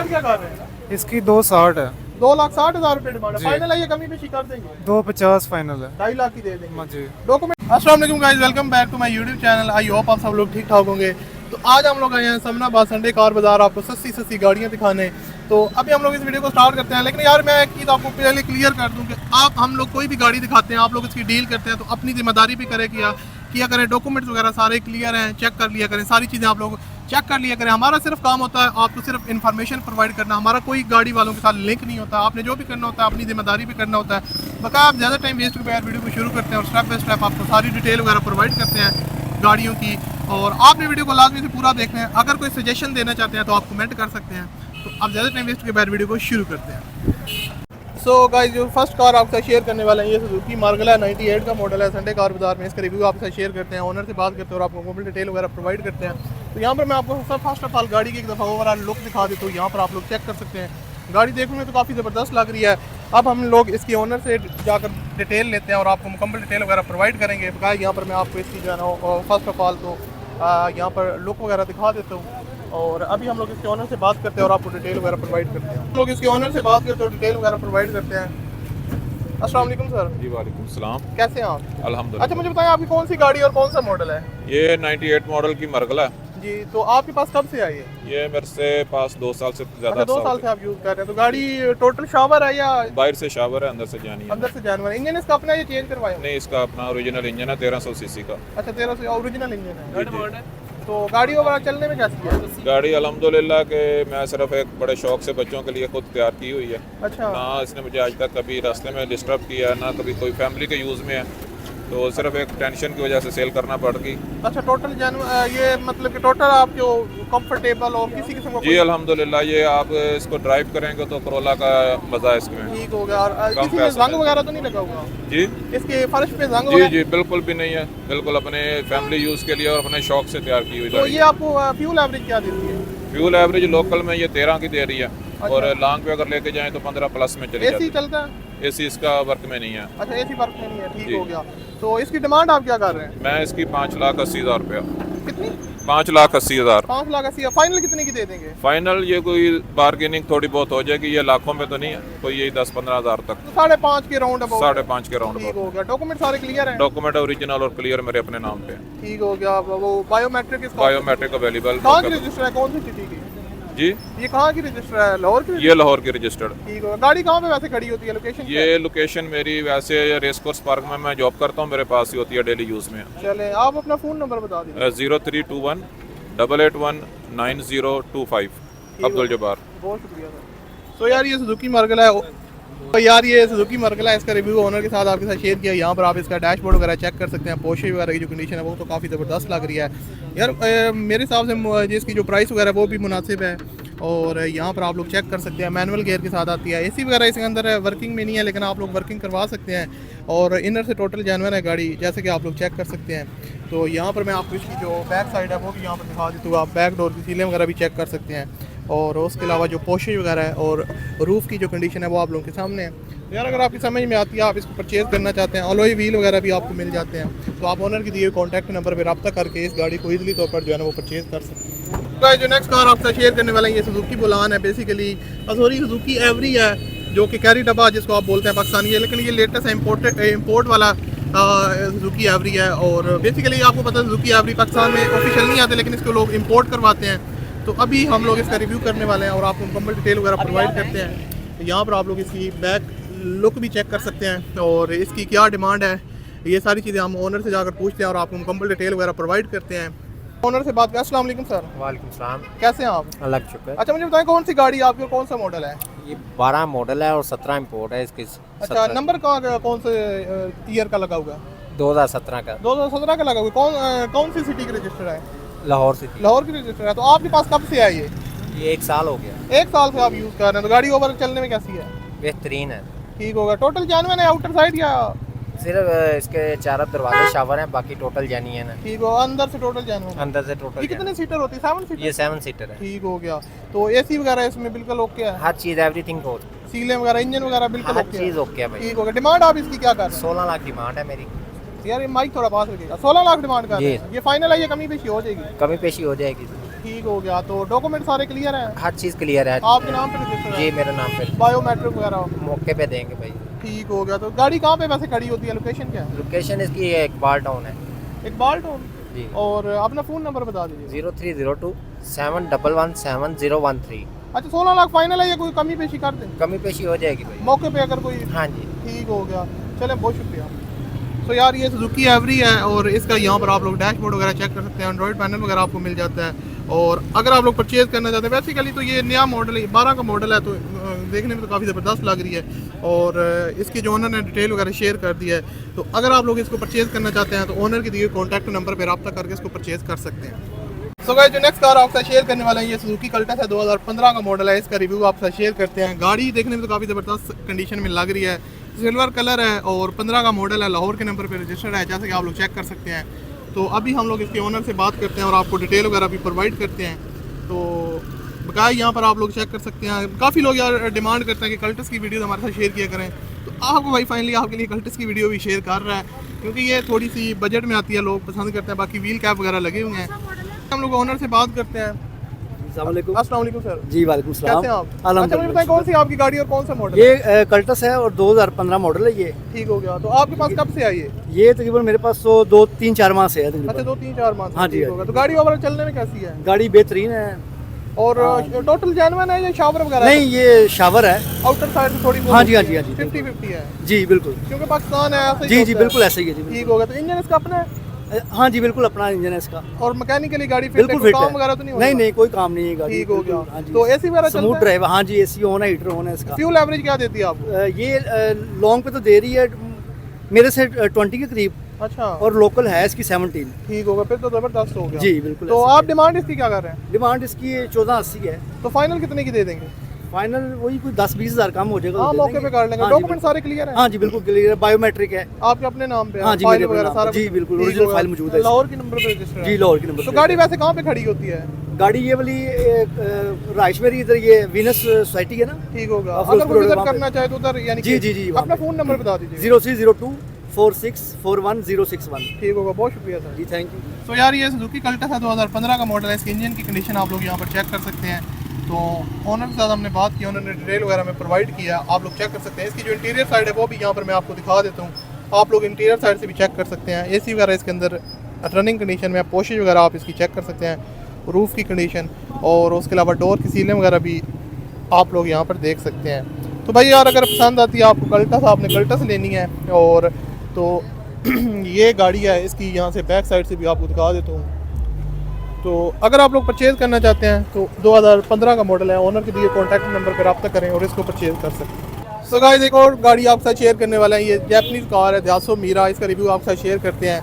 Demand क्या कर रहे हैं? इसकी 260 है। 2,60,000 रुपए डिमांड है। जी। फाइनल है ये कमी पेशी कर देंगे? 250 फाइनल है। 2.5 लाख की दे देंगे। जी। डॉक्यूमेंट। अस्सलाम वालेकुम guys, welcome back to my YouTube channel. I hope आप सब लोग ठीक ठाक होंगे। तो आज हम लोग आए हैं समनाबाद संडे कार बाजार आपको सस्ती गाड़ियां दिखाने। तो अभी हम लोग इस वीडियो को स्टार्ट करते हैं, लेकिन यार मैं एक चीज़ आपको पहले क्लियर कर दूं कि हम लोग कोई भी गाड़ी दिखाते हैं, आप लोग इसकी डील करते हैं तो अपनी जिम्मेदारी भी किया करें। डॉक्यूमेंट्स वगैरह सारे क्लियर हैं, चेक कर लिया करें, सारी चीज़ें आप लोग चेक कर लिया करें। हमारा सिर्फ काम होता है आपको सिर्फ इन्फॉर्मेशन प्रोवाइड करना, हमारा कोई गाड़ी वालों के साथ लिंक नहीं होता। आपने जो भी करना होता है अपनी जिम्मेदारी भी करना होता है। बका आप ज़्यादा टाइम वेस्ट करके यार वीडियो को शुरू करते हैं और स्टेप बाय स्टेप आपको सारी डिटेल वगैरह प्रोवाइड करते हैं गाड़ियों की। और आपने वीडियो को लाजमी से पूरा देखना है। अगर कोई सजेशन देना चाहते हैं तो आप कमेंट कर सकते हैं। तो आप ज़्यादा टाइम वेस्ट के बाद वीडियो को शुरू करते हैं। सो गाइस, जो फर्स्ट कार आपके साथ शेयर करने वाले हैं ये सुजुकी मार्गला 98 का मॉडल है। संडे कार बाजार में इसका रिव्यू आपके साथ शेयर करते हैं, ओनर से बात करते हैं और आपको कंप्लीट डिटेल वगैरह प्रोवाइड करते हैं। तो यहाँ पर मैं आपको सब फर्स्ट ऑफ ऑल गाड़ी की एक दफ़ा ओवरऑल लुक दिखा देता हूँ। यहाँ पर आप लोग चेक कर सकते हैं। गाड़ी देखने में तो काफ़ी ज़बरदस्त लग रही है। अब हम लोग इसकी ओनर से जाकर डिटेल लेते हैं और आपको मुकम्मल डिटेल वगैरह प्रोवाइड करेंगे। बकाया यहाँ पर मैं आपको इसकी जो है ना फर्स्ट ऑफ ऑल तो यहाँ पर लुक वगैरह दिखा देता हूँ। और अभी हम लोग इसके ओनर से बात करते हैं और आपको डिटेल वगैरह प्रोवाइड करते हैं। हम लोग इसके ओनर से बात करते हैं और डिटेल वगैरह प्रोवाइड करते हैं। अस्सलाम वालेकुम सर। जी वालेकुम सलाम। कैसे हैं आप? अल्हम्दुलिल्लाह। अच्छा, मुझे बताएं आपकी कौन सी गाड़ी और कौन सा मॉडल है? ये 98 मॉडल की मरगला है जी। तो आपके पास कब से आई है? ये मेरे से पास 2 साल से ज़्यादा। अच्छा, 2 साल से आप यूज़ कर रहे हैं। तो गाड़ी टोटल शावर है या बाहर से शावर है, अंदर से जानी है। अंदर से जानवर? इंजन इसका अपना ये चेंज करवाया? नहीं, इसका अपना ओरिजिनल इंजन है 1300 सीसी का। अच्छा, 1300 ओरिजिनल इंजन है। जी, जी। तो गाड़ी वगैरह चलने में कैसी है? गाड़ी अल्हम्दुलिल्लाह के मैं सिर्फ एक बड़े शौक से बच्चों के लिए खुद तैयार की हुई है। अच्छा। ना इसने मुझे आज तक कभी रास्ते में डिस्टर्ब किया है, ना कभी कोई फैमिली के यूज़ में है। तो सिर्फ एक टेंशन की वजह से सेल करना पड़ गई। अच्छा, टोटल ये मतलब कि टोटल आपको कंफर्टेबल और किसी किस्म का जी अल्हम्दुलिल्लाह। ये आप इसको ड्राइव करेंगे तो करोला का मज़ा है इसमें। ठीक हो गया। और कम किसी में पैसा जंग वगैरह तो नहीं लगा होगा जी? इसके फर्श पे जंग जी वगैरह? जी बिल्कुल भी नहीं है। बिल्कुल अपने फैमिली यूज़ के लिए और अपने शौक से तैयार की हुई तो गाड़ी। ये आपको फ्यूल एवरेज क्या देती है? फ्यूल एवरेज लोकल में ये 13 की दे रही है। और लॉन्ग पे अगर लेके जाएं तो 15 प्लस में चली जाती एसी है। चलता है? एसी इसका वर्क में नहीं है। अच्छा, एसी वर्क में नहीं है। ठीक जी। हो गया। तो इसकी डिमांड आप क्या कर रहे हैं? मैं इसकी 5,80,000 रुपया। कितनी? 5,80,000। 5 लाख 80। फाइनल कितने की दे देंगे? फाइनल ये कोई बार्गेनिंग थोड़ी बहुत हो जाएगी। ये लाखों में तो नहीं है, कोई यही 10-15 हज़ार तक। तो 5.5 के राउंड अबाउट? 5.5 के राउंड ठीक हो गया। डॉक्यूमेंट सारे क्लियर हैं? डॉक्यूमेंट ओरिजिनल और क्लियर मेरे अपने नाम पे। ठीक हो गया। वो बायोमेट्रिक इसका बायोमेट्रिक अवेलेबल। कहाँ की रजिस्टर है? कौन सी सिटी की? जी, ये कहाँ की रजिस्टर है? लाहौर की? ये लाहौर की रजिस्टर्ड। ठीक है। गाड़ी कहाँ पे वैसे खड़ी होती है? लोकेशन क्या है? ये लोकेशन मेरी वैसे रेस कोर्स पार्क में मैं जॉब करता हूँ, मेरे पास ही होती है डेली यूज़ में। चले, आप अपना फ़ोन नंबर बता दीजिए। 0321 881 9025। अब्दुल जब्बार। बहुत शुक्रिया सर। तो यार ये सुजुकी मरगला है। तो यार ये सुजुकी मरगला है, इसका रिव्यू ओनर के साथ आपके साथ शेयर किया। यहाँ पर आप इसका डैशबोर्ड वगैरह चेक कर सकते हैं। पोर्शे वगैरह की जो कंडीशन है वो तो काफ़ी ज़बरदस्त लग रही है यार। मेरे हिसाब से मुझे इसकी जो प्राइस वगैरह वो भी मुनासिब है। और यहाँ पर आप लोग चेक कर सकते हैं, मैनुअल गियर के साथ आती है। एसी वगैरह इसके अंदर वर्किंग में नहीं है, लेकिन आप लोग वर्किंग करवा सकते हैं। और इनर से टोटल जानवर है गाड़ी, जैसे कि आप लोग चेक कर सकते हैं। तो यहाँ पर मैं आपको इसकी जो बैक साइड है वो भी यहाँ पर दिखा देता हूँ। आप बैक डोर की सीलें वगैरह भी चेक कर सकते हैं। और उसके अलावा जो पोशे वगैरह है और रूफ़ की जो कंडीशन है वो आप लोगों के सामने है। यार अगर आपकी समझ में आती है, आप इसको परचेज़ करना चाहते हैं, अलॉय व्हील वगैरह भी आपको मिल जाते हैं, तो आप ओनर के दिए कॉन्टैक्ट नंबर पर रब्ता करके इस गाड़ी को ईजिली तौर पर जो है ना वो परचेज़ कर सकते हैं। जो नेक्स्ट कार आपसे शेयर करने वाला है ये सुजुकी बुलान है। बेसिकली सॉरी सुजुकी एवरी है, जो कि कैरी डब्बा जिसको आप बोलते हैं पाकिस्तानी है, लेकिन ये लेटेस्ट है, इम्पोर्ट वाला सुजुकी एवरी है। और बेसिकली आपको पता है सुजुकी एवरी पाकिस्तान में ऑफिशियल नहीं आते, लेकिन इसको लोग इम्पोर्ट करवाते हैं। तो अभी हम लोग इसका रिव्यू करने वाले हैं और आपको मुकम्मल डिटेल वगैरह प्रोवाइड करते हैं। यहाँ पर आप लोग इसकी बैक लुक भी चेक कर सकते हैं और इसकी क्या डिमांड है, ये सारी चीज़ें हम ओनर से जाकर पूछते हैं और आपको मुकम्मल डिटेल वगैरह प्रोवाइड करते हैं। ओनर से बात करें। अस्सलाम वालेकुम सर। वालेकुम सलाम। कैसे हैं आप? अल्लाह का शुक्र। अच्छा, मुझे बताएं कौन सी गाड़ी आपकी और कौन सा मॉडल है? ये 12 मॉडल है और 17 इंपोर्ट है इसकी। अच्छा, नंबर कौन से ईयर का लगा हुआ है? 2017 का। 2017 का लगा हुआ है। कौन सी सिटी की रजिस्टर है? लाहौर सिटी। लाहौर की रजिस्टर है। तो आपके पास कब से है ये? ये 1 साल हो गया। 1 साल से आप यूज़ कर रहे हैं। तो गाड़ी ओवर चलने में कैसी है? बेहतरीन है। ठीक होगा। टोटल जानवर है आउटर साइड या? सिर्फ इसके 4 दरवाजे शावर हैं, बाकी टोटल जेन्युइन है। ठीक हो। अंदर से टोटल जानवर? अंदर से ये टोटल कितने सीटर होती है? 7 सीटर? ये 7 सीटर है। ठीक हो गया। तो एसी वगैरह इसमें बिल्कुल ओके है? हर चीज़ एवरीथिंग को, सीलें वगैरह इंजन वगैरह बिल्कुल हर ओके चीज़ है? ओके है भाई। ठीक हो गया। डिमांड आप इसकी क्या कर रहे 16 लाख डिमांड है मेरी। हैं? यार ये माइक थोड़ा पास रखिएगा। 16 लाख डिमांड कर रहे हैं। ये फाइनल है, ये कमी पेशी हो जाएगी? कमी पेशी हो जाएगी। ठीक हो गया। तो डॉक्यूमेंट सारे क्लियर हैं? हर चीज़ क्लियर है आपके नाम पे रजिस्टर जी, है? मेरे नाम पे बायोमेट्रिक वगैरह मौके पे देंगे भाई। ठीक हो गया। तो गाड़ी कहाँ पे वैसे खड़ी होती है, लोकेशन क्या है? लोकेशन इसकी इकबाल टाउन है इकबाल टाउन। जी। और अपना फ़ोन नंबर बता दीजिए। 0302 7117013। अच्छा 16 लाख फाइनल है या कोई कमी पेशी कर दें? कमी पेशी हो जाएगी भाई। मौके पे अगर कोई। हाँ जी। ठीक हो गया, चलें बहुत शुक्रिया। तो यार ये सुजुकी एवरी है और इसका यहाँ पर आप लोग डैशबोर्ड वगैरह चेक कर सकते हैं, एंड्रॉइड पैनल वगैरह आपको मिल जाता है। और अगर आप लोग परचेज़ करना चाहते हैं, बेसिकली तो ये नया मॉडल है, 12 का मॉडल है, तो देखने में तो काफ़ी ज़बरदस्त लग रही है। और इसकी जो ओनर ने डिटेल वगैरह शेयर कर दिया है, तो अगर आप लोग इसको परचेज़ करना चाहते हैं तो ओनर के दिए कॉन्टैक्ट नंबर पर रब्ता करके इसको परचेज़ कर सकते हैं। सो गाइस, जो नेक्स्ट कार आपके साथ शेयर करने वाला है ये सुजुकी कल्टस है, 2015 का मॉडल है। इसका रिव्यू आपके साथ शेयर करते हैं। गाड़ी देखने में तो काफ़ी ज़बरदस्त कंडीशन में लग रही है, सिल्वर कलर है और 15 का मॉडल है, लाहौर के नंबर पे रजिस्टर्ड है, जैसे कि आप लोग चेक कर सकते हैं। तो अभी हम लोग इसके ओनर से बात करते हैं और आपको डिटेल वगैरह भी प्रोवाइड करते हैं। तो बकाया यहाँ पर आप लोग चेक कर सकते हैं। काफ़ी लोग यार डिमांड करते हैं कि कल्टस की वीडियो हमारे साथ शेयर किया करें, तो आपको भाई फाइनली आपके लिए कल्टस की वीडियो भी शेयर कर रहा है, क्योंकि ये थोड़ी सी बजट में आती है, लोग पसंद करते हैं। बाकी व्हील कैप वगैरह लगे हुए हैं। हम लोग ओनर से बात करते हैं। अस्सलाम वालेकुम सर। जी वालेकुम सलाम। कैसे हैं आप? अच्छा मुझे बताएं कौन सी आपकी गाड़ी और कौन सा मॉडल? ये कल्टस है और 2015 मॉडल है ये। ठीक हो गया। तो आपके पास कब से आई है? ये तकरीबन मेरे पास तो 2-3-4 माह से है अच्छा तकरीबन। 2-3-4 माह से। हाँ जी, ठीक हाँ हो गया। जी। तो गाड़ी ओवरऑल चलने में कैसी है? गाड़ी बेहतरीन है। और टोटल जेन्युइन है या शावर वगैरह? नहीं, ये शावर है। आउटर साइड से थोड़ी बहुत हाँ जी, हाँ होती जी, है। हाँ जी, 50-50 है जी बिल्कुल। क्योंकि पाकिस्तान है ऐसा ही जी होता जी है। बिल्कुल ऐसे ही है जी ठीक बिल्कुल। हो गया। तो इंजन इसका अपना है हाँ जी बिल्कुल अपना इंजन है इसका। और मैकेनिकली गाड़ी फिट बिल्कुल है, फिट कोई काम है। वगैरह तो नहीं नहीं नहीं कोई काम नहीं है गाड़ी। ठीक हो गया। बिल्कुल, हाँ जी। तो एसी वगैरह स्मूथ चलता है? ड्राइव, हाँ जी, एसी ऑन है, हीटर ऑन है इसका। फ्यूल एवरेज क्या देती है आपको? ये लॉन्ग पे तो दे रही है मेरे से 20 के करीब, अच्छा और लोकल है इसकी 17। ठीक होगा, फिर तो जबरदस्त हो गया। जी बिल्कुल। तो ऐसे आप ही डिमांड इसकी क्या कर रहे हैं? है। डिमांड इसकी 1480 है। तो फाइनल कितने की दे देंगे? फाइनल वही कोई 10-20 हज़ार कम हो जाएगा तो हाँ दे मौके देंगे। पे कर लेंगे। हाँ जी, डॉक्यूमेंट बिल्कुल। सारे क्लियर हैं? हाँ जी बिल्कुल क्लियर है, बायोमेट्रिक है। आपके अपने नाम पे है? हाँ जी, फाइल मेरे अपने वगैरह नाम सारा पे। जी, कुछ? बिल्कुल, ठीक ओरिजिनल होगा। फाइल मौजूद है इसकी। लाहौर के नंबर पे रजिस्टर जी लाहौर के नंबर तो पे। गाड़ी वैसे कहाँ पे खड़ी होती है? गाड़ी ये वाली राइश मेरी इधर ये वीनस सोसाइटी है ना। ठीक होगा। आप अगर उसको कोई विजिट वहाँ पे- करना चाहे तो उधर यानी जी, कि जी, जी, वहाँ अपना पे। फोन नंबर बता दीजिए। 0302 4641 ठीक होगा, बहुत शुक्रिया सर। Ji thank you. तो यार ये सुजुकी कल्टस है, 2015 का मॉडल है। इसके इंजन की कंडीशन आप लोग यहाँ पर चेक कर सकते हैं। तो ओनर के साथ हमने बात की, उन्होंने डिटेल वगैरह में प्रोवाइड किया, आप लोग चेक कर सकते हैं। इसकी जो इंटीरियर साइड है वो भी यहाँ पर मैं आपको दिखा देता हूँ, आप लोग इंटीरियर साइड से भी चेक कर सकते हैं। एसी वगैरह इसके अंदर रनिंग कंडीशन में, पोशिश वगैरह आप इसकी चेक कर सकते हैं, रूफ़ की कंडीशन, और उसके अलावा डोर की सीलें वगैरह भी आप लोग यहाँ पर देख सकते हैं। तो भाई यार अगर पसंद आती है आपको कल्टस, आपने कल्टस लेनी है। और तो ये गाड़ी है, इसकी यहाँ से बैक साइड से भी आपको दिखा देता हूँ। तो अगर आप लोग परचेज़ करना चाहते हैं तो 2015 का मॉडल है, ओनर के दिए कॉन्टैक्ट नंबर पर रब्ता करें और इसको परचेज़ कर सकते हैं। सो गाइस, एक और गाड़ी आपके साथ शेयर करने वाला है। ये जापानीज़ कार है, दासो मीरा, इसका रिव्यू आपके साथ शेयर करते हैं।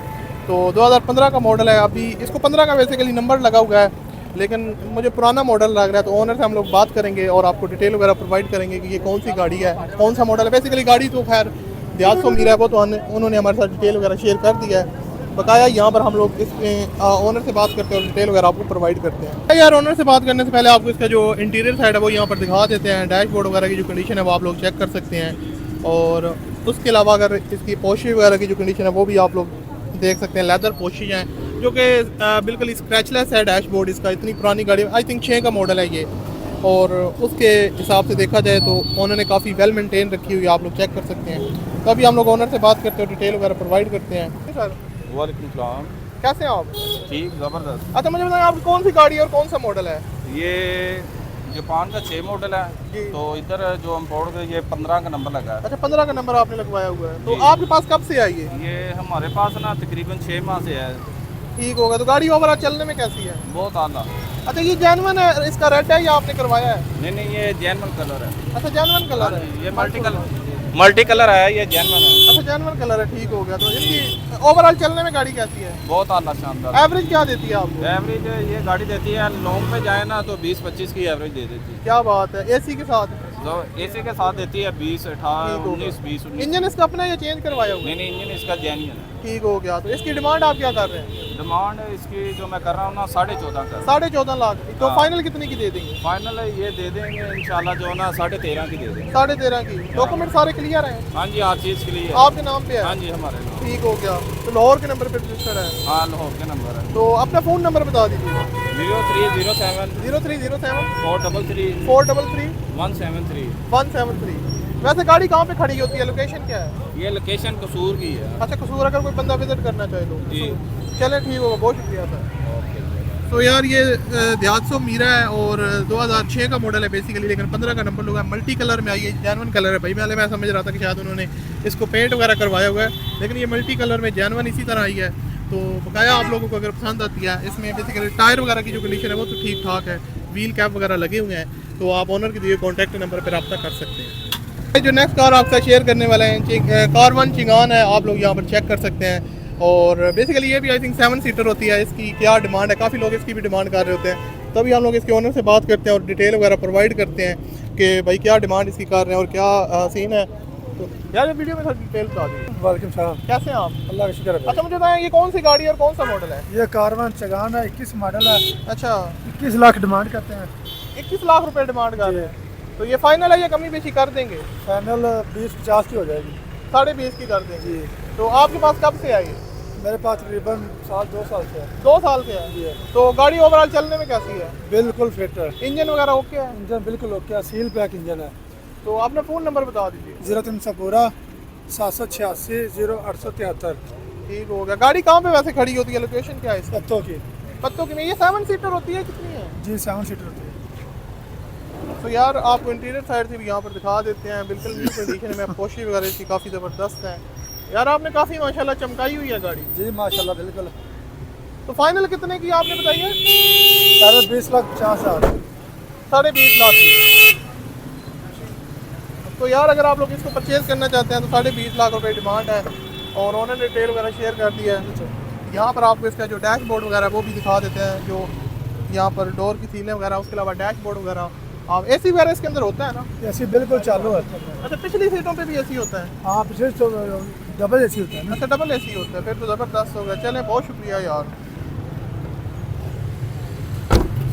तो 2015 का मॉडल है। अभी इसको 15 का बेसिकली नंबर लगा हुआ है, लेकिन मुझे पुराना मॉडल लग रहा है। तो ओनर से हम लोग बात करेंगे और आपको डिटेल वगैरह प्रोवाइड करेंगे कि ये कौन सी गाड़ी है, कौन सा मॉडल है। बेसिकली गाड़ी तो खैर दासो मीरा है, वो तो उन्होंने हमारे साथ डिटेल वगैरह शेयर कर दिया है। बकाया यहाँ पर हम लोग इसमें ओनर से बात करते हैं और डिटेल वगैरह आपको प्रोवाइड करते हैं। यार ओनर से बात करने से पहले आपको इसका जो इंटीरियर साइड है वो यहाँ पर दिखा देते हैं। डैशबोर्ड वगैरह की जो कंडीशन है वो आप लोग चेक कर सकते हैं। और उसके अलावा अगर इसकी पोशी वगैरह की जो कंडीशन है वो भी आप लोग देख सकते हैं। लेदर पोशी हैं जो कि बिल्कुल स्क्रैचलेस है डैशबोर्ड इसका। इतनी पुरानी गाड़ी, आई थिंक 6 का मॉडल है ये, और उसके हिसाब से देखा जाए तो उन्होंने काफ़ी वेल मेंटेन रखी हुई है, आप लोग चेक कर सकते हैं। तो अभी हम लोग ओनर से बात करते हैं, डिटेल वगैरह प्रोवाइड करते हैं। सर वालेकुम सलाम। कैसे हैं आप? ठीक, ज़बरदस्त। अच्छा मुझे बताएं आपकी कौन सी गाड़ी है और कौन सा मॉडल है? ये जापान का 6 मॉडल जी। है। तो इधर जो इम्पोर्ट का ये 15 का नंबर लगा है। अच्छा 15 का नंबर आपने लगवाया हुआ है। तो जी। आपके पास कब से आई है? ये हमारे पास ना तकरीबन 6 माह से है। ठीक होगा। तो गाड़ी ओवरऑल चलने में कैसी है? बहुत आला। अच्छा ये जेन्युइन है, इसका रेड है या आपने करवाया है? नहीं नहीं, ये जेनवन कलर है। अच्छा जेन्युइन कलर है, ये मल्टी कलर है, ये जेनवन है। अच्छा जेन्युइन कलर है। ठीक हो गया। तो इसकी ओवरऑल चलने में गाड़ी कैसी है? बहुत आला, शानदार। एवरेज क्या देती है आपको? एवरेज ये गाड़ी देती है, लॉन्ग पे जाए ना तो 20-25 की एवरेज दे देती है। क्या बात है। एसी के साथ? तो एसी के साथ देती है 20, 18, ठीक हो 19, 20, 19। इंजन इसका अपना या चेंज करवाया हुआ? नहीं नहीं, इंजन इसका जेन्युइन है। ठीक हो गया। तो इसकी डिमांड आप क्या कर रहे हैं? डिमांड इसकी जो मैं कर रहा हूँ ना 14.5 का। 14.5 लाख। तो हाँ। फाइनल कितने की दे देंगे? फाइनल ये दे देंगे इंशाल्लाह, जो ना 13.5 की दे देंगे। 13.5 की। डॉक्यूमेंट सारे क्लियर हैं? हाँ जी, हर चीज़ के लिए। आपके नाम पे हाँ है? जी, हमारे नाम। ठीक हो गया। तो लाहौर के नंबर पे रजिस्टर है? हाँ, लाहौर के नंबर है। तो अपना फ़ोन नंबर बता दीजिए। 0307 0307 433 433 173। 173। वैसे गाड़ी कहाँ पे खड़ी होती है, लोकेशन क्या है? ये लोकेशन कसूर की है। अच्छा, कसूर। अगर कोई बंदा विजिट करना चाहे तो जी। चले, ठीक होगा, बहुत शुक्रिया सर। तो यार ये दिहात्सो मीरा है और 2006 का मॉडल है बेसिकली, लेकिन 15 का नंबर लगा है। मल्टी कलर में आई है, जेनवन कलर है भाई। मैं समझ रहा था कि शायद उन्होंने इसको पेंट वगैरह करवाया हुआ है, लेकिन ये मल्टी कलर में जेनवन इसी तरह आई है। तो बकाया आप लोगों को अगर पसंद आती है, इसमें बेसिकली टायर वगैरह की जो कंडीशन है वो तो ठीक ठाक है, व्हील कैप वगैरह लगे हुए हैं, तो आप ऑनर के दिए कॉन्टैक्ट नंबर पर रब्ता कर सकते हैं। जो नेक्स्ट कार आपसे शेयर करने वाले हैं कार1 चिंगान है, आप लोग यहाँ पर चेक कर सकते हैं। और बेसिकली ये भी आई थिंक 7 सीटर होती है। इसकी क्या डिमांड है, काफ़ी लोग इसकी भी डिमांड कर रहे होते हैं, तभी हम लोग इसके ओनर से बात करते हैं और डिटेल वगैरह प्रोवाइड करते हैं कि भाई क्या डिमांड इसकी कर रहे हैं और क्या सीन है। तो यार ये वीडियो में थोड़ी डिटेल बता दीजिए। वालेकुम सलाम। कैसे हैं आप? अल्लाह का शुक्र है। अच्छा मुझे बताएं ये कौन सी गाड़ी और कौन सा मॉडल है? ये कार1 चिंगान है, 21 मॉडल है। अच्छा, 21 लाख डिमांड करते हैं। 21 लाख रुपए डिमांड कर रहे हैं, तो ये फाइनल है या कमी बेशी कर देंगे? फाइनल 20-50 की हो जाएगी। 20.5 की कर देंगे। जी। तो आपके पास कब से आई? मेरे पास तकरीबन 2 साल से है। 2 साल से जी। है। तो गाड़ी ओवरऑल चलने में कैसी है? बिल्कुल फिट है। इंजन वगैरह ओके है? इंजन बिल्कुल ओके है, सील पैक इंजन है। तो आपने फ़ोन नंबर बता दीजिए। 03 0873। ठीक हो गया। गाड़ी कहाँ पे वैसे खड़ी होती है, लोकेशन क्या है इसका? पत्तों की। पत्तों की में। ये 7 सीटर होती है, कितनी है? जी 7 सीटर होती है। तो यार आपको इंटीरियर साइड से भी यहाँ पर दिखा देते हैं, बिल्कुल न्यू कंडीशन में। पोशी वगैरह इसकी काफ़ी ज़बरदस्त है यार, आपने काफ़ी माशाल्लाह चमकाई हुई है गाड़ी। जी माशाल्लाह बिल्कुल। तो फाइनल कितने की आपने बताई है? 20,50,000। 20.5 लाख की। तो यार अगर आप लोग इसको परचेज़ करना चाहते हैं तो 20.5 लाख रुपए डिमांड है, और उन्होंने डिटेल वगैरह शेयर कर दी है। यहाँ पर आपको इसका जो डैशबोर्ड वगैरह वो भी दिखा देते हैं, जो यहाँ पर डोर की सीलें वगैरह, उसके अलावा डैशबोर्ड वगैरह। आप एसी वगैरह इसके अंदर होता है ना? एसी बिल्कुल चालू है। अच्छा, पिछली सीटों पे भी एसी होता है? हाँ पिछले तो डबल एसी होता है ना। अच्छा, डबल एसी होता है, फिर तो ज़बरदस्त हो गया। चलें, बहुत शुक्रिया यार।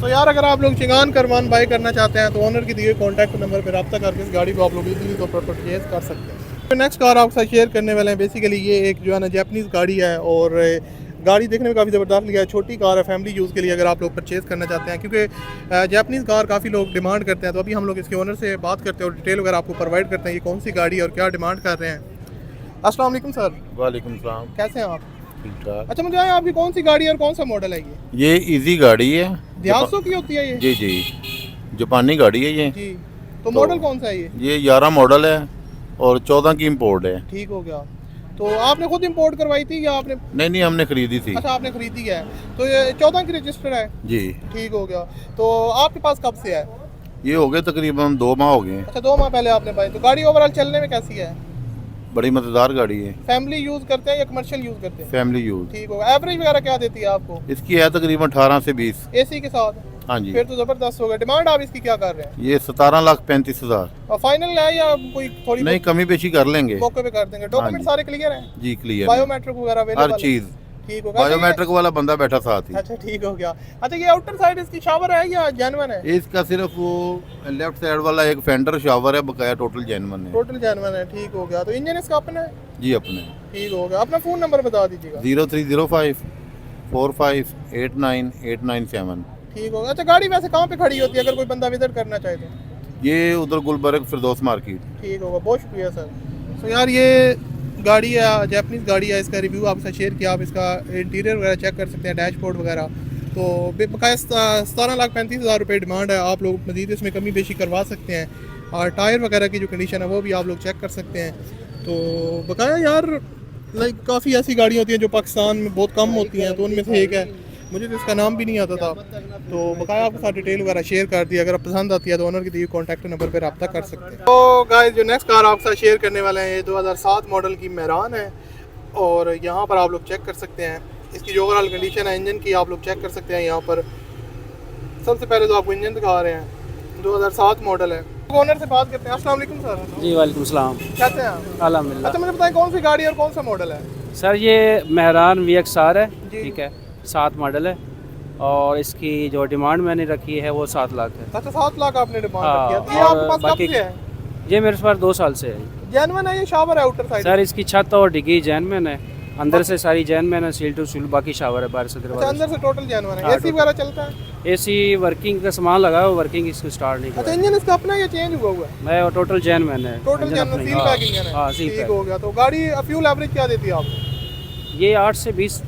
तो यार अगर आप लोग चिंगान कार1 बाई करना चाहते हैं तो ऑनर की दिए कॉन्टैक्ट नंबर पर रब्ता करके इस गाड़ी को आप लोग इजीली तो परचेज कर सकते हैं। तो नेक्स्ट कार आपके साथ शेयर करने वाले हैं, बेसिकली ये एक जो है ना जैपनीज़ गाड़ी है, और गाड़ी देखने में काफ़ी ज़बरदस्त लिया है। छोटी कार है, फैमिली यूज़ के लिए अगर आप लोग परचेज़ करना चाहते हैं, क्योंकि जैपनीज़ कार काफ़ी लोग डिमांड करते हैं। तो अभी हम लोग इसके ओनर से बात करते हैं और डिटेल वगैरह आपको प्रोवाइड करते हैं, ये कौन सी गाड़ी और क्या डिमांड कर रहे हैं। अस्सलाम वालेकुम सर। वालेकुम सलाम। कैसे हैं आप? ठीक ठाक। अच्छा मुझे आपकी कौन सी गाड़ी और कौन सा मॉडल है ये? ये इजी गाड़ी है। दिहात्सो की होती है ये? जी जी, जापानी गाड़ी है ये। जी। तो मॉडल कौन सा है ये? ये 11 मॉडल है और 14 की इम्पोर्ट है। ठीक हो गया। तो आपने खुद इंपोर्ट करवाई थी या आपने? नहीं, हमने खरीदी थी। अच्छा, आपने खरीदी है। तो ये 14 की रजिस्टर है? जी। ठीक हो गया। तो आपके पास कब से है? ये हो गए तकरीबन 2 माह हो गए। अच्छा, 2 माह पहले आपने पाई। तो गाड़ी ओवरऑल चलने में कैसी है? बड़ी मजेदार गाड़ी है। फैमिली यूज़ करते हैं या कमर्शियल यूज़ करते हैं? Family use. ठीक होगा। एवरेज वगैरह क्या देती है आपको? इसकी है तकरीबन 18 से 20। एसी के साथ? हाँ जी। फिर तो ज़बरदस्त होगा। डिमांड आप इसकी क्या कर रहे हैं? ये 17,35,000। और फाइनल है या कोई थोड़ी नहीं, कमी पेशी कर लेंगे। मौके पे कर देंगे? डॉक्यूमेंट जी। सारे क्लियर हैं? जी क्लियर। बायोमेट्रिक वगैरह हर अवेलेबल? चीज़। ठीक होगा। बायोमेट्रिक वाला बंदा बैठा साथ ही। अच्छा, ठीक हो गया। अच्छा, ये आउटर साइड इसकी शावर है या जेन्युइन है? इसका सिर्फ वो लेफ्ट साइड वाला एक फेंडर शावर है, बकाया टोटल जेन्युइन है। टोटल जेन्युइन है। ठीक हो गया। तो इंजन इसका अपना है? जी अपने। ठीक हो गया। अपना फ़ोन नंबर बता दीजिएगा। 0305 4589 ठीक होगा। अच्छा, गाड़ी वैसे कहाँ पे खड़ी होती है अगर कोई बंदा विजिट करना चाहे तो? ये उधर गुलबर्ग फिरदौस मार्केट। ठीक होगा, बहुत शुक्रिया सर। तो यार ये गाड़ी है, जैपनीज़ गाड़ी है, इसका रिव्यू आपसे शेयर किया। आप इसका इंटीरियर वगैरह चेक कर सकते हैं, डैशबोर्ड वगैरह। तो बकाया 17,35,000 रुपये डिमांड है। आप लोग मज़ीद इसमें कमी बेशी करवा सकते हैं, और टायर वगैरह की जो कंडीशन है वो भी आप लोग चेक कर सकते हैं। तो बकाया यार लाइक काफ़ी ऐसी गाड़ियाँ होती हैं जो पाकिस्तान में बहुत कम होती हैं, तो उनमें से एक है। मुझे तो इसका नाम भी नहीं आता था, तो बकाया आपके साथ डिटेल वगैरह शेयर कर दी। अगर आप पसंद आती है तो ऑनर की दी कॉन्टैक्ट नंबर पर रब्ता कर सकते हैं। तो गाइस जो नेक्स्ट कार आपके साथ शेयर करने वाले हैं, ये 2007 मॉडल की मेहरान है, और यहाँ पर आप लोग चेक कर सकते हैं इसकी जो ओवरऑल कंडीशन है इंजन की, आप लोग चेक कर सकते हैं यहाँ पर। सबसे पहले तो आपको इंजन दिखा रहे हैं, 2007 मॉडल है। ओनर से बात करते हैं। अस्सलाम वालेकुम सर। जी वालेकुम सलाम। कैसे हैं आप? अल्हम्दुलिल्लाह। अच्छा मुझे बताएं कौन सी गाड़ी और कौन सा मॉडल है? सर ये मेहरान VXR है, जी। ठीक है, 7 मॉडल है, और इसकी जो डिमांड मैंने रखी है वो 7 लाख है। अच्छा, 7 लाख आपने डिमांड हाँ, रखी है। तो ये आपके पास कब बाकी से है? ये मेरे पास 2 साल से है। जेन्युइन है ये शावर है आउटर साइड? सर इसकी छत और डिग्गी जेन्युइन है, अंदर से सारी जैन मैन है, सील टू सील, बाकी शावर है बाहर से अच्छा दरवाजा। अंदर से टोटल जेन्युइन है। हाँ, एसी वगैरह चलता है? एसी वर्किंग का सामान लगा है, वर्किंग इसको स्टार्ट नहीं अच्छा किया। इंजन इसका अपना या चेंज हुआ है? मैं टोटल जैन मैन है। टोटल इंजन जेन्युइन अपनी, सील हाँ, पैक इंजन है। हाँ सील ठीक पैक। हो गया। तो गाड़ी फ्यूल एवरेज क्या देती है आपको? ये 8 से 20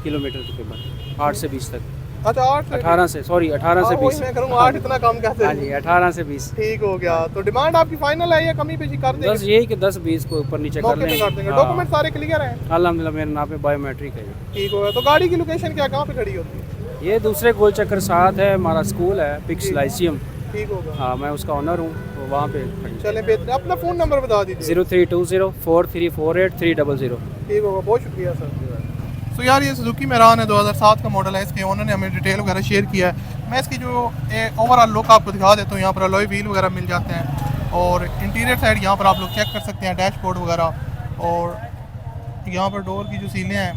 किलोमीटर तकरीबन, 8 से 20 तक। अच्छा 8 से 18 से, सॉरी 18 से 20। मैं करूँगा 8 इतना कम कैसे? हाँ जी, 18 से 20। ठीक हो गया। तो डिमांड आपकी फाइनल है या कमी पेशी कर देंगे? बस यही कि 10-20 को ऊपर नीचे कर मौके पे लेंगे। कर देंगे। हाँ। डॉक्यूमेंट सारे क्लियर हैं? अल्हम्दुलिल्लाह मेरे नाम पे बायोमेट्रिक है। ठीक हो गया। तो गाड़ी की लोकेशन क्या, कहाँ पे खड़ी होती है? ये दूसरे गोल चक्कर साथ है, हमारा स्कूल है पिक्स लाइसियम। ठीक होगा। हाँ मैं उसका ऑनर हूँ, वो वहाँ पे खड़ी। चलें बेहतर। अपना फ़ोन नंबर बता दीजिए। 03204348 ठीक होगा, बहुत शुक्रिया सर। तो यार ये सुजुकी मेरान है, 2007 का मॉडल है। इसके ओनर ने हमें डिटेल वगैरह शेयर किया है। मैं इसकी जो ओवरऑल लुक आपको दिखा देता हूँ। यहाँ पर अलॉय व्हील वगैरह मिल जाते हैं और इंटीरियर साइड यहाँ पर आप लोग चेक कर सकते हैं, डैशबोर्ड वगैरह। और यहाँ पर डोर की जो सीलें हैं,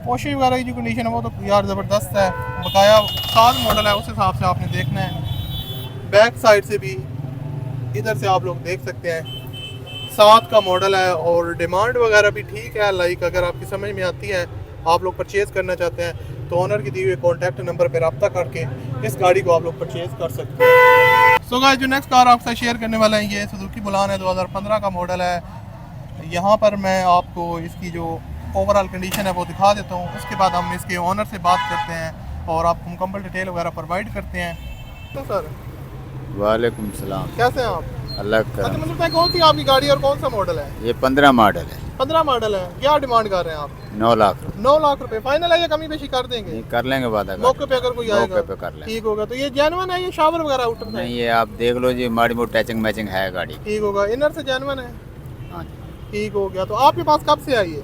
पोशी वगैरह की जो कंडीशन है वो तो यार ज़बरदस्त है। बकाया 7 मॉडल है, उस हिसाब से आपने देखना है। बैक साइड से भी इधर से आप लोग देख सकते हैं, 7 का मॉडल है और डिमांड वगैरह भी ठीक है। लाइक अगर आपकी समझ में आती है, आप लोग परचेज़ करना चाहते हैं तो ऑनर की दी हुई कॉन्टैक्ट नंबर पर रब्ता करके इस गाड़ी को आप लोग परचेज़ कर सकते हैं। सो गाइस जो नेक्स्ट कार आपसे शेयर करने वाला है ये सुजुकी बुलान है, 2015 का मॉडल है। यहाँ पर मैं आपको इसकी जो ओवरऑल कंडीशन है वो दिखा देता हूँ। उसके बाद हम इसके ऑनर से बात करते हैं और आपको मुकम्मल डिटेल वगैरह प्रोवाइड करते हैं। तो सर वालेकुम सलाम। कैसे हैं आप? अल्लाह अच्छा का। मुझे बताएं कौन सी आपकी गाड़ी और कौन सा मॉडल है? ये 15 मॉडल है। 15 मॉडल है। क्या डिमांड कर रहे हैं आप? 9 लाख रुपए। 9 लाख रुपए फाइनल है या कमी पेशी कर देंगे? नहीं, कर लेंगे वादा। मौके पे अगर कोई आएगा मौके पे कर लेंगे। ठीक होगा। तो ये जेन्युइन है, ये शावर वगैरह आउटर है? नहीं, ये आप देख लो जी, माड़ी मोटी टैचिंग मैचिंग है गाड़ी। ठीक होगा। इनर से जेन्युइन है? हाँ ठीक हो गया। तो आपके पास कब से आई है?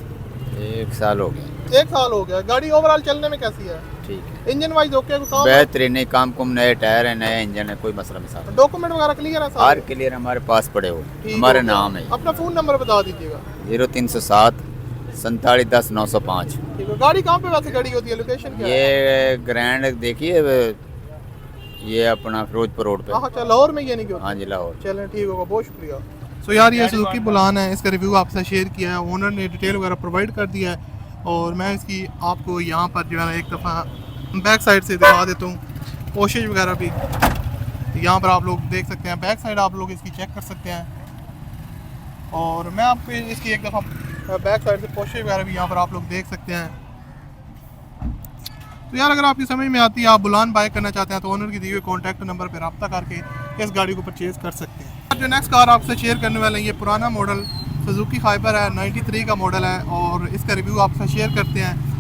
जी, 1 साल हो गया। 1 साल हो गया। गाड़ी ओवरऑल चलने में कैसी है? ठीक है, इंजन वाइज ओके? बेहतरीन। नहीं, काम कुम नए टायर है, नया इंजन है, कोई मसला मिसाल। डॉक्यूमेंट वगैरह क्लियर है आर सारे? क्लियर हमारे पास पड़े हो, ठीक हमारे हो गया। नाम है। अपना फ़ोन नंबर बता दीजिएगा। 0307 4710 905। ठीक है। गाड़ी कहाँ पे वैसे खड़ी होती है, लोकेशन क्या है? ये ग्रैंड देखिए, ये अपना फिरोजपुर रोड पे। अच्छा लाहौर में ये नहीं क्यों? हाँ जी, लाहौर। चलें ठीक होगा, बहुत शुक्रिया। सो यार ये सुजुकी बुलान है, इसका रिव्यू आपसे शेयर किया है, ओनर ने डिटेल वगैरह प्रोवाइड कर दिया है। और मैं इसकी आपको यहाँ पर जो है ना एक दफ़ा बैक साइड से दिखा देता हूँ। पोशेज वगैरह भी यहाँ पर आप लोग देख सकते हैं, बैक साइड आप लोग इसकी चेक कर सकते हैं। और मैं आपको इसकी एक दफ़ा बैक साइड से पोशेज वगैरह भी यहाँ पर आप लोग देख सकते हैं। तो यार अगर आपकी समझ में आती है, आप बुलान बाय करना चाहते हैं तो ओनर की दी हुई कॉन्टैक्ट नंबर पर रब्ता करके इस गाड़ी को परचेज़ कर सकते हैं। जो नेक्स्ट कार आपसे शेयर करने वाले हैं ये पुराना मॉडल सुजुकी फाइबर है, 93 का मॉडल है और इसका रिव्यू आपसे शेयर करते हैं।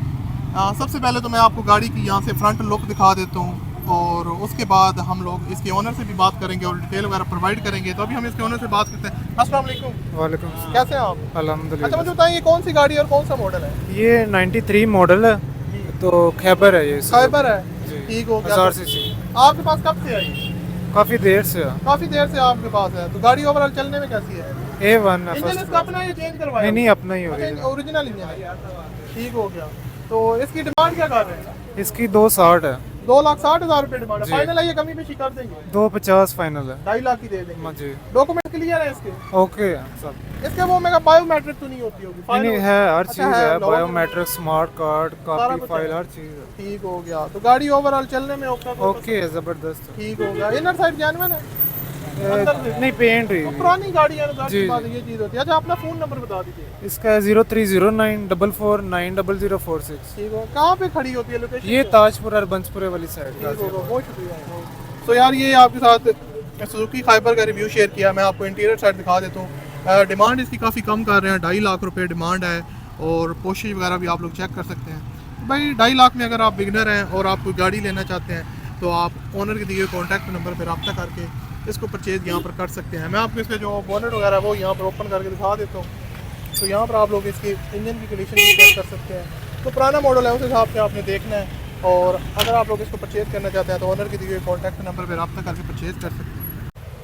सबसे पहले तो मैं आपको गाड़ी की यहाँ से फ्रंट लुक दिखा देता हूँ और उसके बाद हम लोग इसके ओनर से भी बात करेंगे और डिटेल वगैरह प्रोवाइड करेंगे। तो अभी हम इसके ओनर से बात करते हैं। अस्सलाम वालेकुम। वालेकुम कैसे हैं आप? अच्छा अल्हम्दुलिल्लाह। मुझे बताएं ये कौन सी गाड़ी और कौन सा मॉडल है? ये 93 मॉडल है, तो खैबर है ये। फाइबर है। जी। ठीक हो गया। 1000 सीसी। आपके पास कब से आई? काफ़ी देर से है। काफ़ी देर से आपके पास है। तो गाड़ी ओवरऑल चलने में कैसी है? A1 है इंजन फर्स्ट इसका अपना ये चेंज करवाया? नहीं, अपना ही अच्छा, हो ओरिजिनल इंजन है। ठीक हो गया। तो इसकी डिमांड क्या कर रहे हैं? इसकी 260 है। 2,60,000 रुपये डिमांड है। जी। फाइनल है ये कमी पेशी कर देंगे? 250 फाइनल है। 2.5 लाख की दे देंगे। हाँ जी, डॉक्यूमेंट क्लियर है इसके? ओके है सब। इसके वो मेरा बायोमेट्रिक तो नहीं होती होगी? नहीं, नहीं है, हर अच्छा, चीज़ है, लाहौर में- बायोमेट्रिक, स्मार्ट कार्ड, सारा कॉपी कुछ फाइल, है। हर चीज़ है। ठीक हो गया। तो गाड़ी ओवरऑल चलने में ओके है, ज़बरदस्त है। ठीक हो गया। इनर साइड जेन्युइन है? अंदर से? नहीं, पेंट तो ही पुरानी गाड़ी है ना, गाड़ी जी, के बाद ये चीज़ होती है। अच्छा अपना फ़ोन नंबर बता दीजिए। इसका 030944490046। ठीक हो। कहाँ पे खड़ी होती है लोकेशन? ये ताजपुर अर्बंसपुरे वाली साइड। ठीक होगा, बहुत शुक्रिया। तो यार ये आपके साथ सुजुकी फाइबर का रिव्यू शेयर किया। मैं आपको इंटीरियर साइड दिखा देता हूँ। डिमांड इसकी काफ़ी कम कर रहे हैं, 2.5 लाख रुपए डिमांड है और पोशिश वगैरह भी आप लोग चेक कर सकते हैं। तो भाई 2.5 लाख में अगर आप बिगनर हैं और आप कोई गाड़ी लेना चाहते हैं तो आप ओनर के दिए हुए कॉन्टैक्ट नंबर पर रब्ता करके इसको परचेज़ यहाँ पर कर सकते हैं। मैं आपको इसके जो बोनेट वगैरह वो यहाँ पर ओपन करके दिखा देता हूँ। तो यहाँ पर आप लोग इसकी इंजन की कंडीशन भी चेक कर सकते हैं। तो पुराना मॉडल है, उस हिसाब से आपने देखना है। और अगर आप लोग इसको परचेज़ करना चाहते हैं तो ओनर के दिए हुए कॉन्टैक्ट नंबर पर रब्ता करके परचेज़ कर सकते हैं।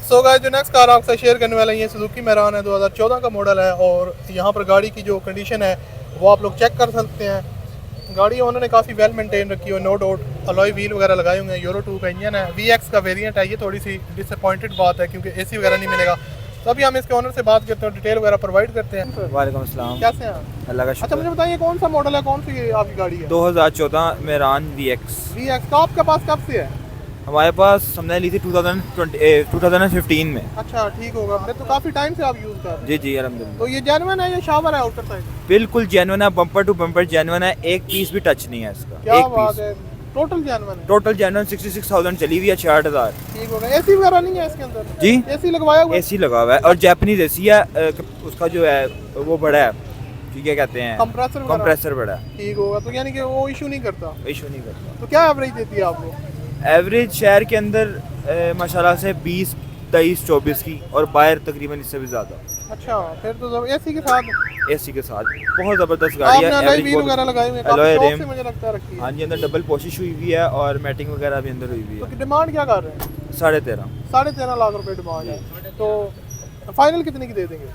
सो गाइस जो नेक्स्ट कार आपसे शेयर करने वाले हैं ये सुजुकी मेरान है, 2014 का मॉडल है और यहाँ पर गाड़ी की जो कंडीशन है वो आप लोग चेक कर सकते हैं। गाड़ी उन्होंने काफ़ी वेल मेंटेन रखी है, नो डाउट। अलॉय व्हील वगैरह लगाए हुए हैं, यूरो 2 का इंजन है, VX का वेरिएंट है। ये थोड़ी सी डिसअपॉइंटेड बात है क्योंकि AC वगैरह नहीं मिलेगा। तो अभी हम इसके ओनर से बात करते हैं, डिटेल वगैरह प्रोवाइड करते हैं। वालेकुम अस्सलाम। कैसे हैं आप? अल्लाह का अच्छा शुक्र। मुझे बताइए कौन सा मॉडल है, कौन सी आपकी गाड़ी है? 2014 मेरान VX VX। तो आपके पास कब से है? हमारे पास हमने ली थी 2015 में। अच्छा ठीक होगा, फिर तो काफ़ी टाइम से आप यूज़ कर रहे हैं। जी जी अल्हम्दुलिल्लाह। तो ये जेन्युइन है या शावर है आउटर साइड? बिल्कुल जेन्युइन है, बम्पर टू बम्पर जेन्युइन है, एक पीस भी टच नहीं है इसका। क्या एक बात पीस है, टोटल जेन्युइन है। टोटल जेन्युइन 66,000 चली हुई है, 66,000। ठीक होगा। एसी वगैरह नहीं है इसके अंदर? जी एसी लगवाया हुआ है? AC लगा हुआ है और जापानीज AC है। उसका जो है वो बड़ा है, ठीक है, कहते हैं कंप्रेसर वगैरह? कंप्रेसर बड़ा है, ठीक होगा, तो यानी कि वो इशू नहीं करता। इशू नहीं करता। तो क्या एवरेज देती है आपको? एवरेज शहर के अंदर माशाल्लाह से 20, 23, 24 की, और बाहर तकरीबन इससे भी ज़्यादा। अच्छा, फिर तो एसी के साथ AC के साथ बहुत ज़बरदस्त गाड़ी है। आपने अलॉय व्हील वगैरह लगाए हुए हैं, काफी अलॉय शौक रिम, से मुझे लगता है रखी है। हाँ जी, अंदर डबल पोशिश हुई हुई है और मैटिंग वगैरह भी अंदर हुई हुई तो है। डिमांड क्या कर रहे हैं? 13.5। 13.5 लाख रुपए डिमांड है, तो फाइनल कितने की दे देंगे?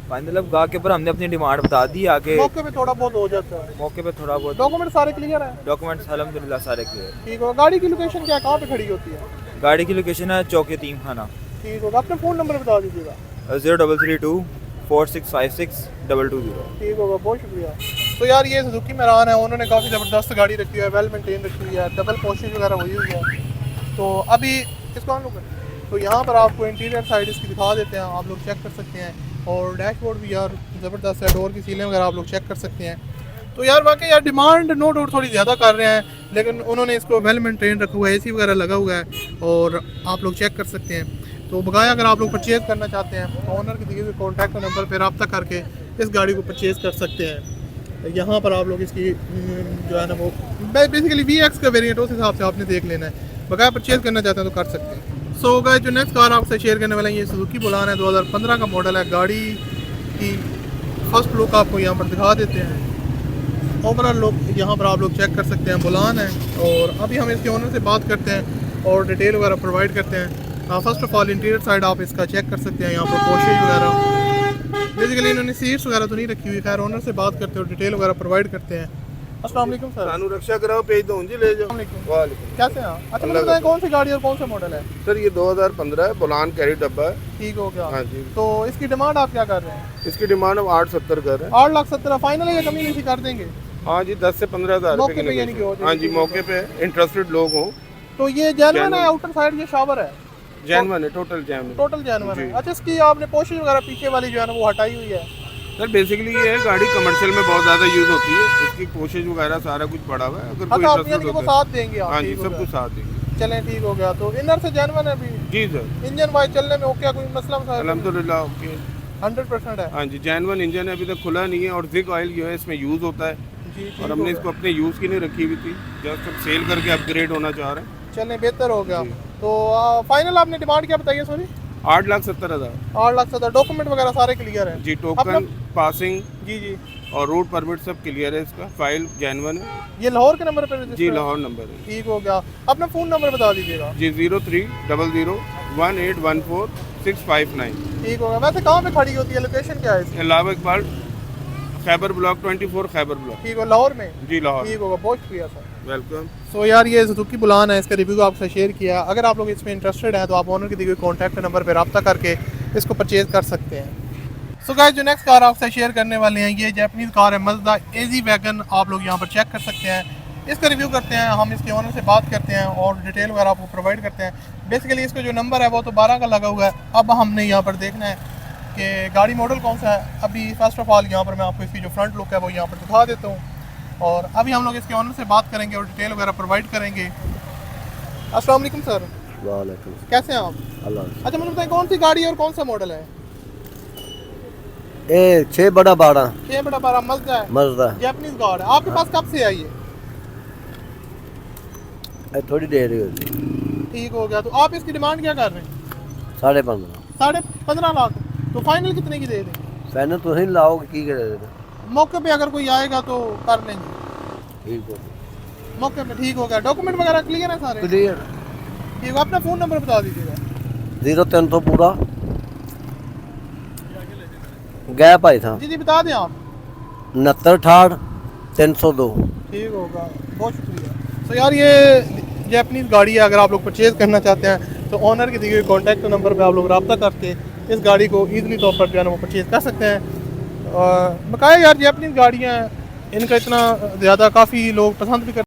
फाइनल अब गा के ऊपर हमने अपनी डिमांड बता दी, आगे मौके पे थोड़ा बहुत हो जाता है। मौके पे थोड़ा बहुत डॉक्यूमेंट सारे क्लियर है? डॉक्यूमेंट्स अल्हम्दुलिल्लाह सारे क्लियर। ठीक होगा। गाड़ी की लोकेशन क्या है, कहाँ पे खड़ी होती है? गाड़ी की लोकेशन है चौक यतीम खाना। ठीक होगा। अपना फ़ोन नंबर बता दीजिएगा। 0332 4656 220। ठीक होगा, बहुत शुक्रिया। तो यार ये सुजुकी मेरान है, उन्होंने काफ़ी ज़बरदस्त गाड़ी रखी है, वेल मेंटेन रखी हुई है, डबल पॉशिश वगैरह हुई हुई है। तो अभी इसको हम लोग तो यहाँ पर आपको इंटीरियर साइड इसकी दिखा देते हैं, आप लोग चेक कर सकते हैं। और डैशबोर्ड भी यार ज़बरदस्त है, डोर की सीलें वगैरह आप लोग चेक कर सकते हैं। तो यार वाकई यार डिमांड नो डाउट थोड़ी ज़्यादा कर रहे हैं, लेकिन उन्होंने इसको वेल मेंटेन रखा हुआ है, AC वगैरह लगा हुआ है और आप लोग चेक कर सकते हैं। तो बकाया अगर आप लोग परचेज़ करना चाहते हैं तो ऑनर के दिए हुए कॉन्टैक्ट नंबर पर रब्ता करके इस गाड़ी को परचेज़ कर सकते हैं। यहाँ पर आप लोग इसकी जो है ना वो बेसिकली VX का वेरिएंट उस हिसाब से आपने देख लेना है, बकाया परचेज़ करना चाहते हैं तो कर सकते हैं। सो गाइस जो नेक्स्ट कार आपसे शेयर करने वाला है ये सुजुकी बुलान है, 2015 का मॉडल है। गाड़ी की फर्स्ट लुक आपको यहाँ पर दिखा देते हैं। ओवरऑल लुक यहाँ पर आप लोग चेक कर सकते हैं, बुलान है। और अभी हम इसके ओनर से बात करते हैं और डिटेल वगैरह प्रोवाइड करते हैं। First of all interior side आप इसका चेक कर सकते हैं, यहाँ पर पोशेज वगैरह बेसिकली इन्होंने सीट्स वगैरह तो नहीं रखी हुई। खैर ओनर से बात करते हैं और डिटेल वगैरह प्रोवाइड करते हैं। अस्सलाम वालेकुम सर। सानू रक्षा कराओ, भेज दो जी, ले जाओ। वालेकुम। वालेकुम। कैसे हैं आप? अच्छा मुझे बताएं कौन सी गाड़ी और कौन सा मॉडल है? सर ये 2015 है, बुलान कैरी डब्बा है। ठीक हो गया। हाँ जी। तो इसकी डिमांड आप क्या कर रहे हैं? इसकी डिमांड हम 870 कर रहे हैं। 8,70,000 फाइनल है या कमी नहीं कर देंगे? हाँ जी, 10 से 15,000 मौके रुपए पे की यानी कि हो जाएगी। हाँ जी, मौके पे इंटरेस्टेड लोग हों। तो ये जेन्युइन है, आउटर साइड ये शावर है? जेन्युइन है, टोटल जेन्युइन। टोटल जेन्युइन है। अच्छा इसकी आपने पोशिश वगैरह पीछे वाली जो है ना वो हटाई हुई है? सर बेसिकली ये गाड़ी कमर्शियल में बहुत ज़्यादा यूज़ होती है, इसकी कोशिश वगैरह सारा कुछ पड़ा हुआ है। अगर कोई अच्छा आप इंटरेस्टेड यानी कि वो होता है साथ देंगे आप? हाँ जी, ठीक हो सब गया। कुछ साथ देंगे। चलें ठीक हो गया। तो इनर से जेन्युइन है अभी? जी सर, इंजन वाइज चलने में ओके, कोई मसला मसाइल? अल्हम्दुलिल्लाह ओके। 100% है? हाँ जी, जेन्युइन इंजन है, अभी तक खुला नहीं है। और जिक ऑयल जो है इसमें यूज़ होता है जी ठीक और हो हमने गया। इसको अपने यूज़ की नहीं रखी हुई थी, जस्ट अब सेल करके अपग्रेड होना चाह रहे हैं। चलें बेहतर हो गया। तो फाइनल आपने डिमांड क्या बताइए? सॉरी 8,70,000। 8,70,000। डॉक्यूमेंट वगैरह सारे क्लियर हैं? जी, टोकन, पासिंग जी जी। और रूट परमिट सब क्लियर है, इसका फाइल जेन्युइन है। ये लाहौर के नंबर पर जी, लाहौर नंबर है। ठीक हो गया। अपना फ़ोन नंबर बता दीजिएगा। जी 03001814 ठीक होगा। वैसे कहाँ पे खड़ी होती है, लोकेशन क्या है इसकी? इलावा इकबाल खैबर ब्लॉक 24 खैबर ब्लॉक। ठीक हो, लाहौर में? जी लाहौर। ठीक होगा, बहुत शुक्रिया सर। वेलकम। सो यार ये सुजुकी बुलान है, इसका रिव्यू आपसे शेयर किया। अगर आप लोग इसमें इंटरेस्टेड हैं तो आप ओनर के दिए हुए कॉन्टैक्ट नंबर पर रब्ता करके इसको परचेज़ कर सकते हैं। सो गाइस जो नेक्स्ट कार आपसे शेयर करने वाले हैं ये जापानीज़ कार है, मज़दा एजी वैगन। आप लोग यहाँ पर चेक कर सकते हैं, इसका रिव्यू करते हैं, हम इसके ओनर से बात करते हैं और डिटेल वगैरह आपको प्रोवाइड करते हैं। बेसिकली इसका जो नंबर है वो तो 12 का लगा हुआ है। अब हमने यहाँ पर देखना है कि गाड़ी मॉडल कौन सा है। अभी फर्स्ट ऑफ ऑल यहाँ पर मैं आपको इसकी जो फ्रंट लुक है वो यहाँ पर दिखा देता हूँ और अभी हम लोग इसके ओनर से बात करेंगे और डिटेल वगैरह प्रोवाइड करेंगे। अस्सलाम वालेकुम सर। वालेकुम। कैसे हैं आप? अल्लाह। अच्छा मुझे बताएं कौन सी गाड़ी है और कौन सा मॉडल है? ए 6/12 6/12 मज़दा है, मज़दा। जापानीज़ कार है। आपके पास कब से आई है? थोड़ी देर ही होती। ठीक हो गया। तो आप इसकी डिमांड क्या कर रहे हैं? 15.5। 15.5 लाख। तो फाइनल कितने की दे दें? फैन तो नहीं लाओगे की करे मौके पे अगर कोई आएगा तो कर लेंगे। ठीक हो मौके पे ठीक हो गया। डॉक्यूमेंट वगैरह क्लियर है सारे? क्लियर। ठीक है। अपना फ़ोन नंबर बता दीजिएगा। 03 तो पूरा गया भाई था। जी जी बता दें आप। 69 302। ठीक होगा, बहुत शुक्रिया। तो यार ये जापानीज़ गाड़ी है, अगर आप लोग परचेज़ करना चाहते हैं तो ऑनर के दिए हुए कॉन्टैक्ट नंबर पे आप लोग रब्ता करके इस गाड़ी को ईजिली तौर पर जो है ना वो परचेज़ कर सकते हैं। बकाया यार जैपनीज़ गाड़ियाँ हैं, इनका इतना ज़्यादा काफ़ी लोग पसंद भी करते हैं।